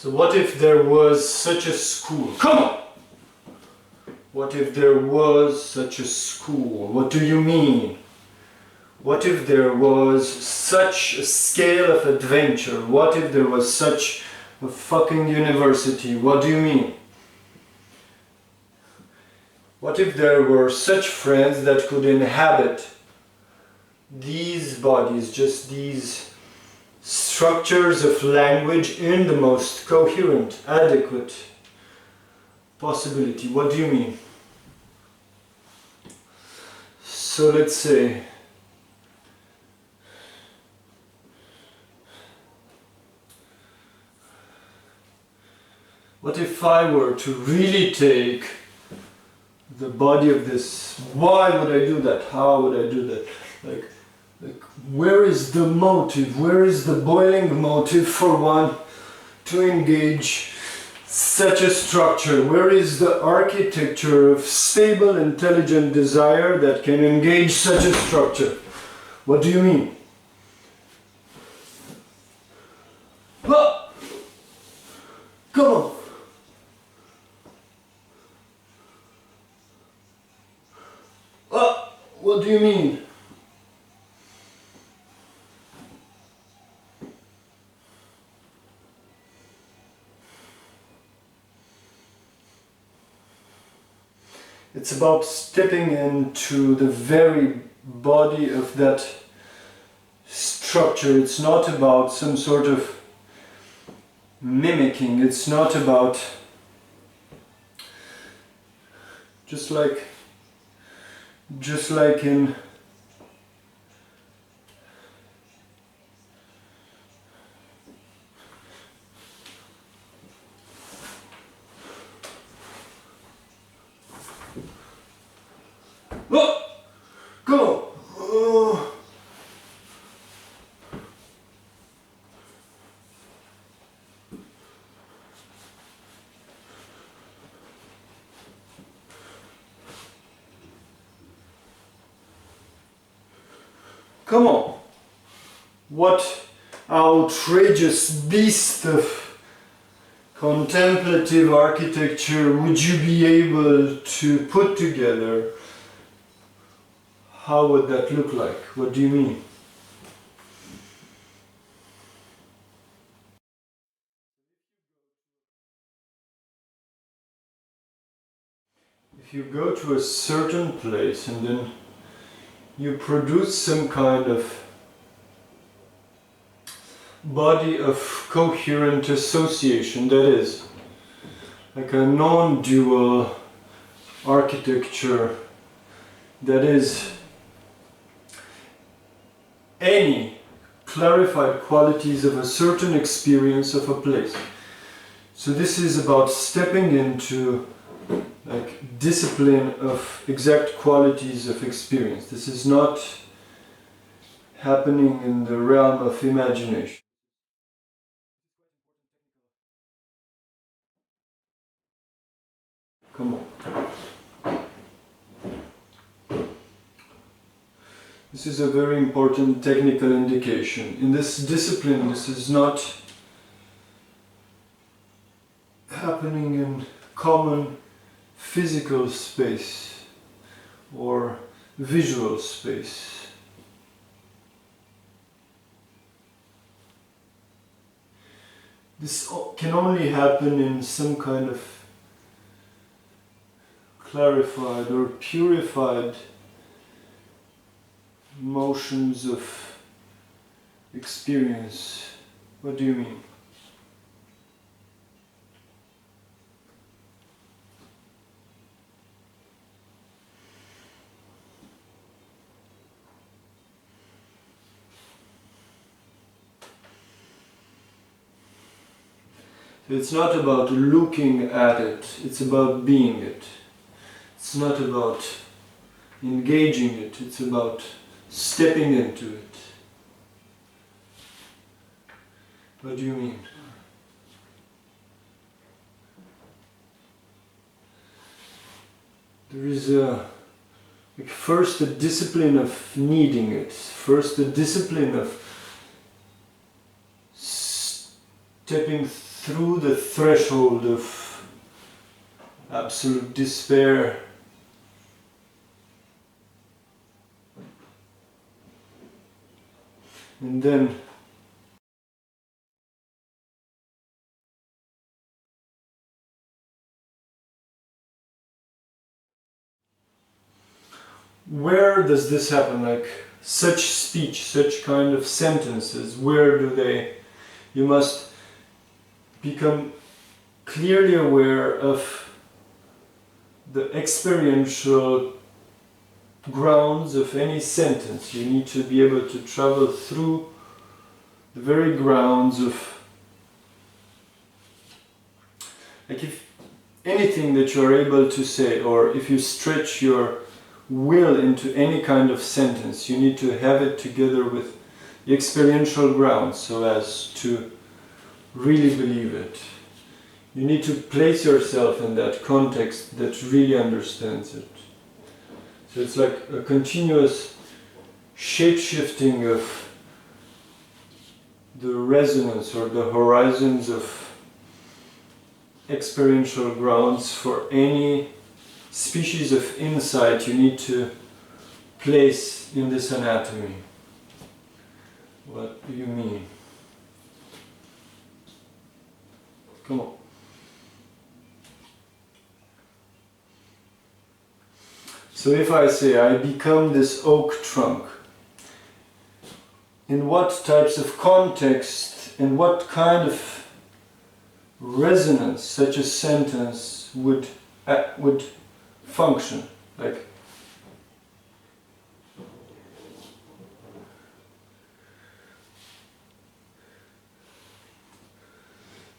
So what if there was such a school? Come on! What if there was such a school? What do you mean? What if there was such a scale of adventure? What if there was such a fucking university? What do you mean? What if there were such friends that could inhabit these bodies, just these structures of language in the most coherent, adequate possibility? What do you mean? So let's say what if I were to really take the body of this? Why would I do that? How would I do that? Like where is the motive? Where is the boiling motive for one to engage such a structure? Where is the architecture of stable, intelligent desire that can engage such a structure? What do you mean? Ah! Come on! Ah! What do you mean? It's about stepping into the very body of that structure. It's not about some sort of mimicking. It's not about just like in oh, go. Oh. Come on. What outrageous beast of contemplative architecture would you be able to put together? How would that look like? What do you mean? If you go to a certain place and then you produce some kind of body of coherent association, that is, like a non-dual architecture, that is, any clarified qualities of a certain experience of a place. So this is about stepping into like discipline of exact qualities of experience. This is not happening in the realm of imagination. Come on. This is a very important technical indication. In this discipline, this is not happening in common physical space or visual space. This can only happen in some kind of clarified or purified motions of experience. What do you mean? It's not about looking at it, it's about being it. It's not about engaging it, it's about stepping into it. What do you mean? There is first a discipline of needing it, first a discipline of stepping through the threshold of absolute despair. And then where does this happen? Like such speech, such kind of sentences, where do they, you must become clearly aware of the experiential grounds of any sentence. You need to be able to travel through the very grounds of, like if anything that you're able to say, or if you stretch your will into any kind of sentence, you need to have it together with the experiential grounds so as to really believe it. You need to place yourself in that context that really understands it. So it's like a continuous shape-shifting of the resonance or the horizons of experiential grounds for any species of insight you need to place in this anatomy. What do you mean? Come on. So if I say I become this oak trunk, in what types of context and what kind of resonance such a sentence would function? Like,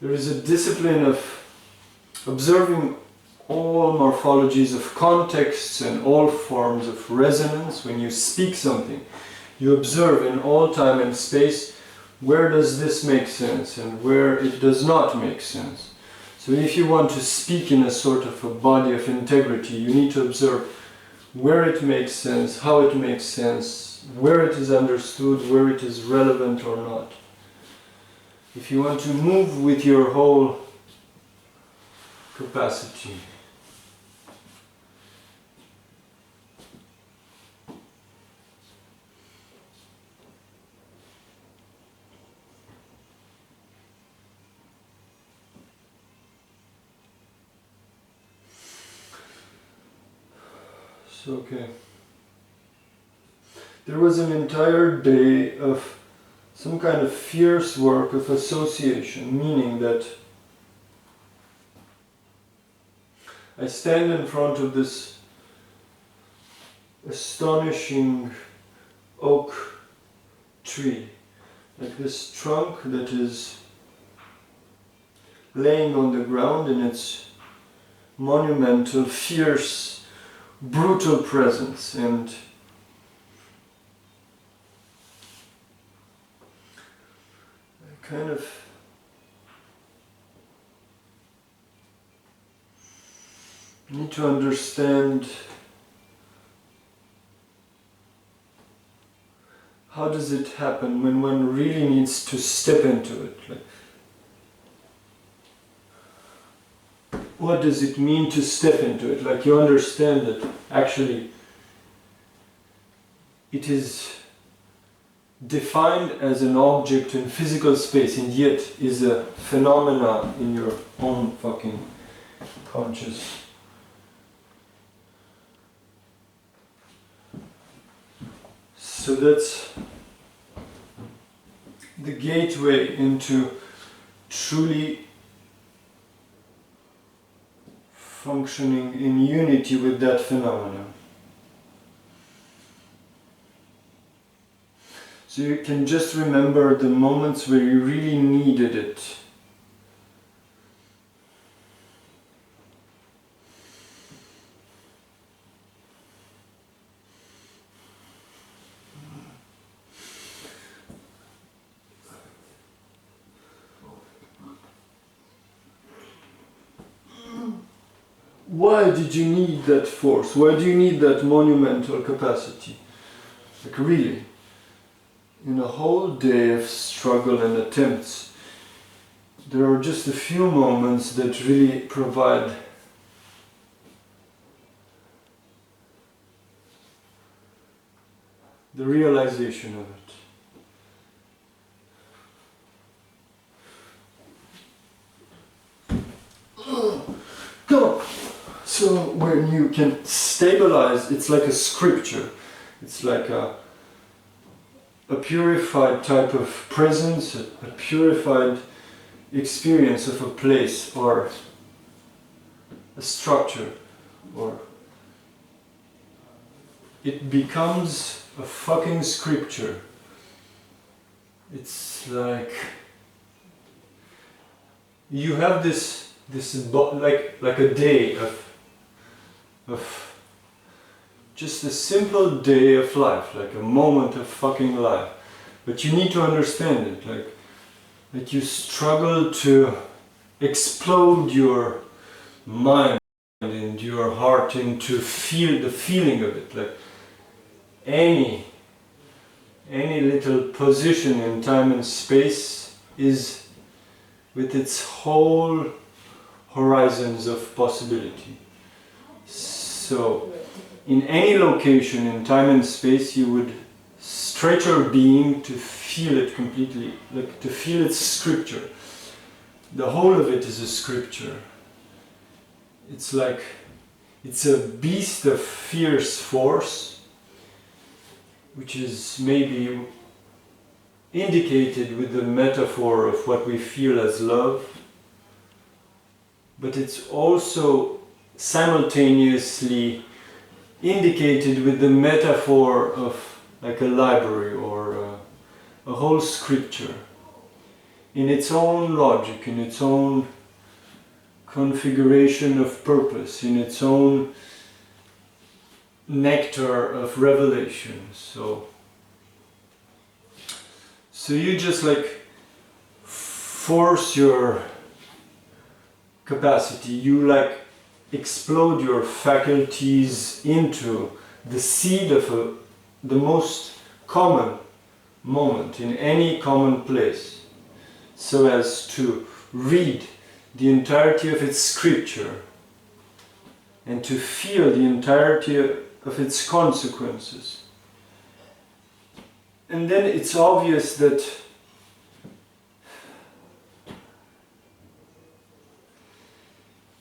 there is a discipline of observing all morphologies of contexts and all forms of resonance. When you speak something, you observe in all time and space where does this make sense and where it does not make sense. So if you want to speak in a sort of a body of integrity, you need to observe where it makes sense, how it makes sense, where it is understood, where it is relevant or not. If you want to move with your whole capacity, okay. There was an entire day of some kind of fierce work of association, meaning that I stand in front of this astonishing oak tree, like this trunk that is laying on the ground in its monumental, fierce, brutal presence, and I kind of need to understand how does it happen when one really needs to step into it. Like, what does it mean to step into it? Like, you understand that actually it is defined as an object in physical space and yet is a phenomena in your own fucking conscious. So that's the gateway into truly functioning in unity with that phenomenon. So you can just remember the moments where you really needed it. Why did you need that force? Why do you need that monumental capacity? Like, really? In a whole day of struggle and attempts, there are just a few moments that really provide the realization of it. Come on. So when you can stabilize, it's like a scripture. It's like a purified type of presence, a purified experience of a place or a structure, or it becomes a fucking scripture. It's like you have this like a day of just a simple day of life, like a moment of fucking life. But you need to understand it, like that you struggle to explode your mind and your heart into feel the feeling of it, like any little position in time and space is with its whole horizons of possibility. So in any location in time and space you would stretch your being to feel it completely, like to feel its scripture. The whole of it is a scripture. It's like it's a beast of fierce force, which is maybe indicated with the metaphor of what we feel as love, but it's also simultaneously indicated with the metaphor of like a library or a whole scripture in its own logic, in its own configuration of purpose, in its own nectar of revelation. So you just like force your capacity, you like explode your faculties into the seed of the most common moment in any common place, so as to read the entirety of its scripture and to feel the entirety of its consequences. And then it's obvious that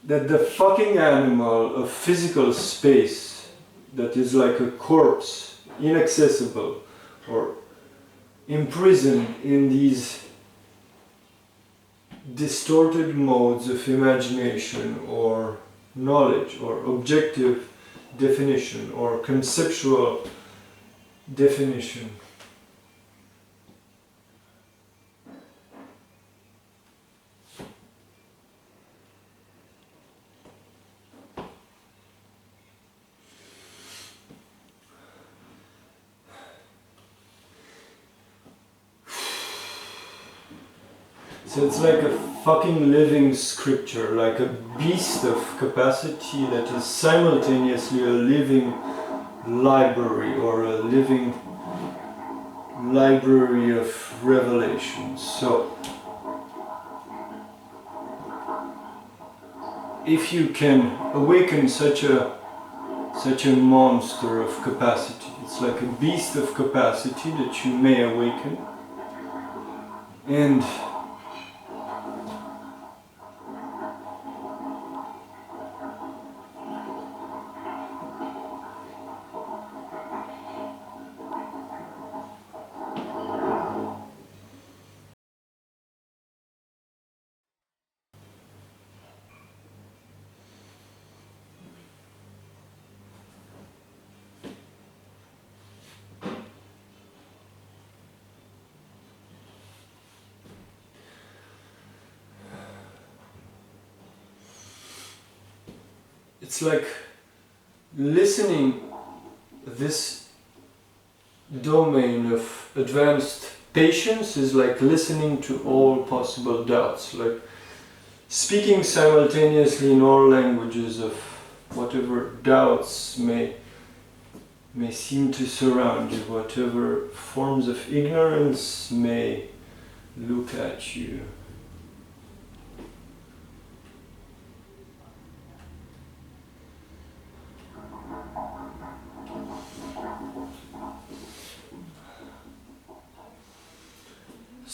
the fucking animal of physical space that is like a corpse, inaccessible or imprisoned in these distorted modes of imagination or knowledge or objective definition or conceptual definition. So it's like a fucking living scripture, like a beast of capacity that is simultaneously a living library or a living library of revelations. So if you can awaken such a monster of capacity, it's like a beast of capacity that you may awaken, and it's like listening this domain of advanced patience is like listening to all possible doubts, like speaking simultaneously in all languages of whatever doubts may seem to surround you, whatever forms of ignorance may look at you.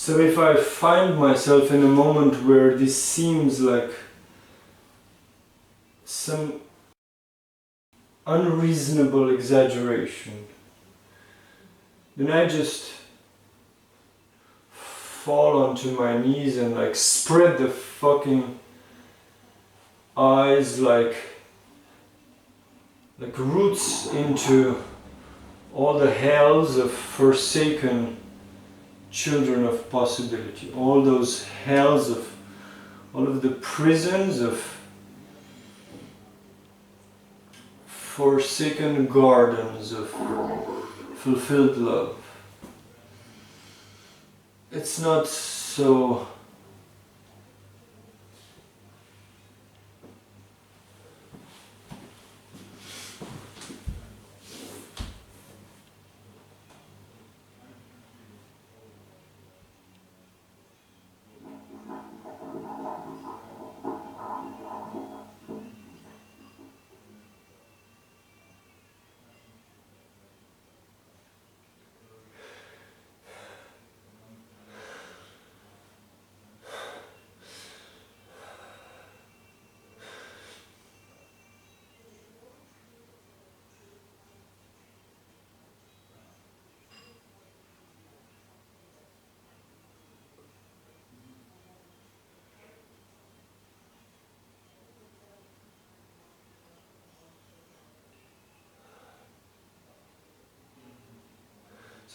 So if I find myself in a moment where this seems like some unreasonable exaggeration, then I just fall onto my knees and like spread the fucking eyes like roots into all the hells of forsaken children of possibility, all those hells of all of the prisons of forsaken gardens of fulfilled love. It's not so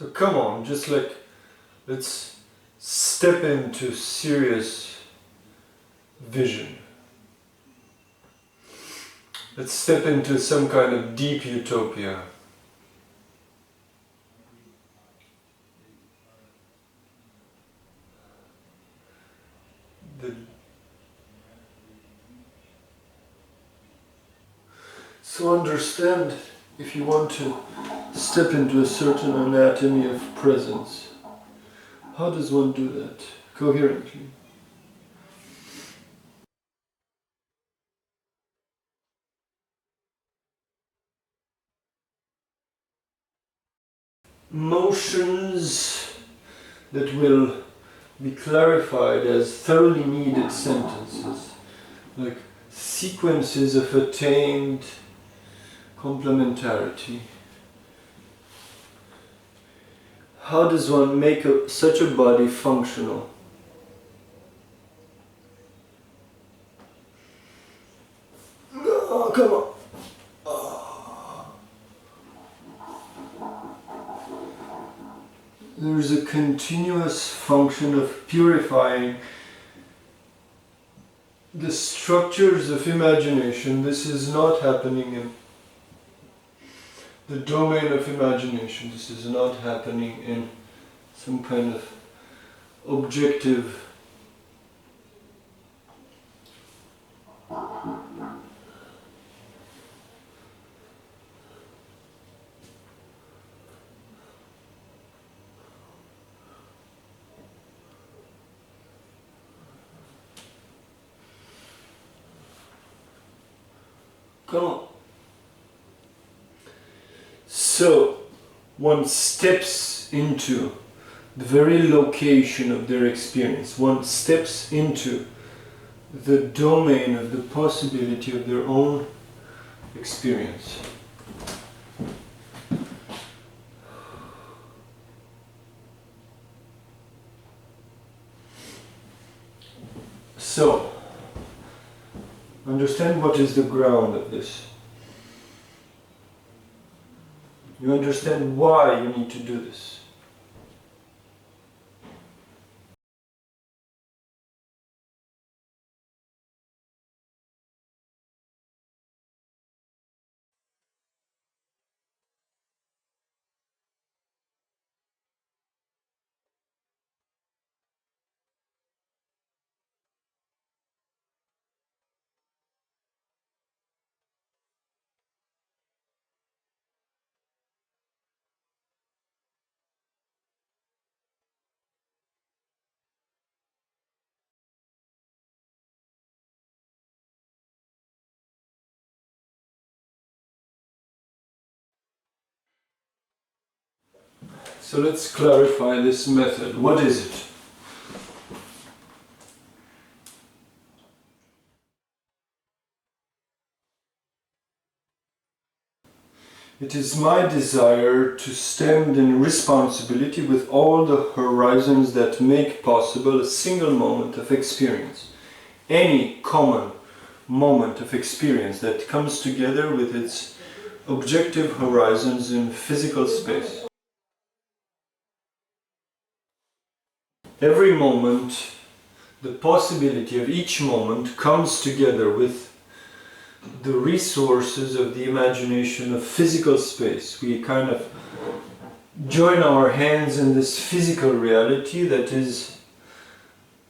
So come on, just like, let's step into serious vision. Let's step into some kind of deep utopia. So understand, if you want to step into a certain anatomy of presence, how does one do that coherently? Motions that will be clarified as thoroughly needed sentences, like sequences of attained complementarity. How does one make such a body functional? Oh, come on. There's a continuous function of purifying the structures of imagination. This is not happening in the domain of imagination. This is not happening in some kind of objective come on. So one steps into the very location of their experience. One steps into the domain of the possibility of their own experience. So, understand what is the ground of this. You understand why you need to do this. So let's clarify this method. What is it? It is my desire to stand in responsibility with all the horizons that make possible a single moment of experience. Any common moment of experience that comes together with its objective horizons in physical space. Every moment, the possibility of each moment comes together with the resources of the imagination of physical space. We kind of join our hands in this physical reality that is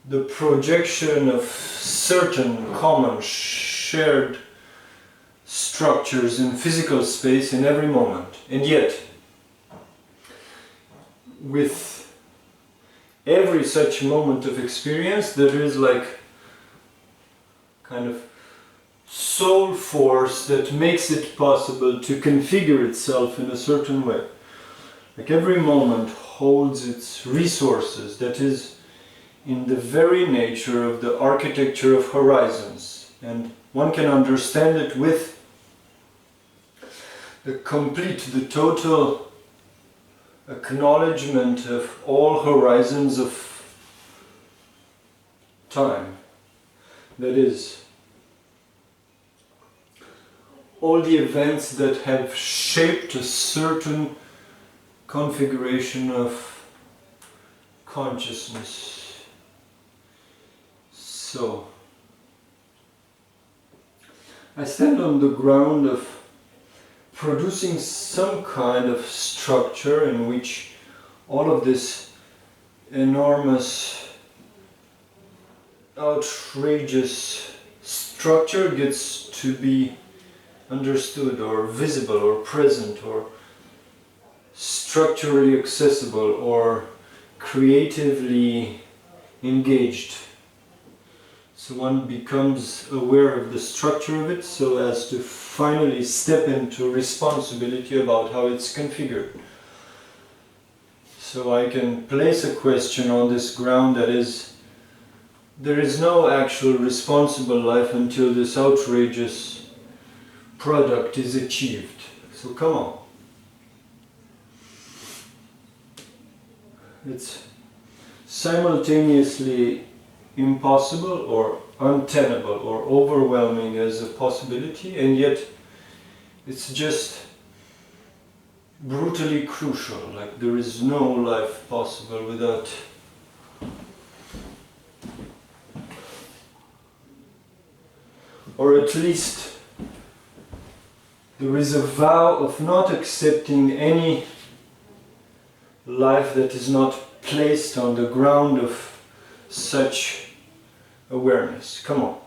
the projection of certain common shared structures in physical space in every moment. And yet, with every such moment of experience, there is like kind of soul force that makes it possible to configure itself in a certain way. Like every moment holds its resources, that is in the very nature of the architecture of horizons, and one can understand it with the total acknowledgement of all horizons of time. That is, all the events that have shaped a certain configuration of consciousness. So, I stand on the ground of producing some kind of structure in which all of this enormous, outrageous structure gets to be understood or visible or present or structurally accessible or creatively engaged. So one becomes aware of the structure of it so as to finally step into responsibility about how it's configured. So I can place a question on this ground that is, there is no actual responsible life until this outrageous product is achieved. So come on. It's simultaneously impossible or untenable or overwhelming as a possibility, and yet it's just brutally crucial. Like there is no life possible without or at least there is a vow of not accepting any life that is not placed on the ground of such awareness. Come on.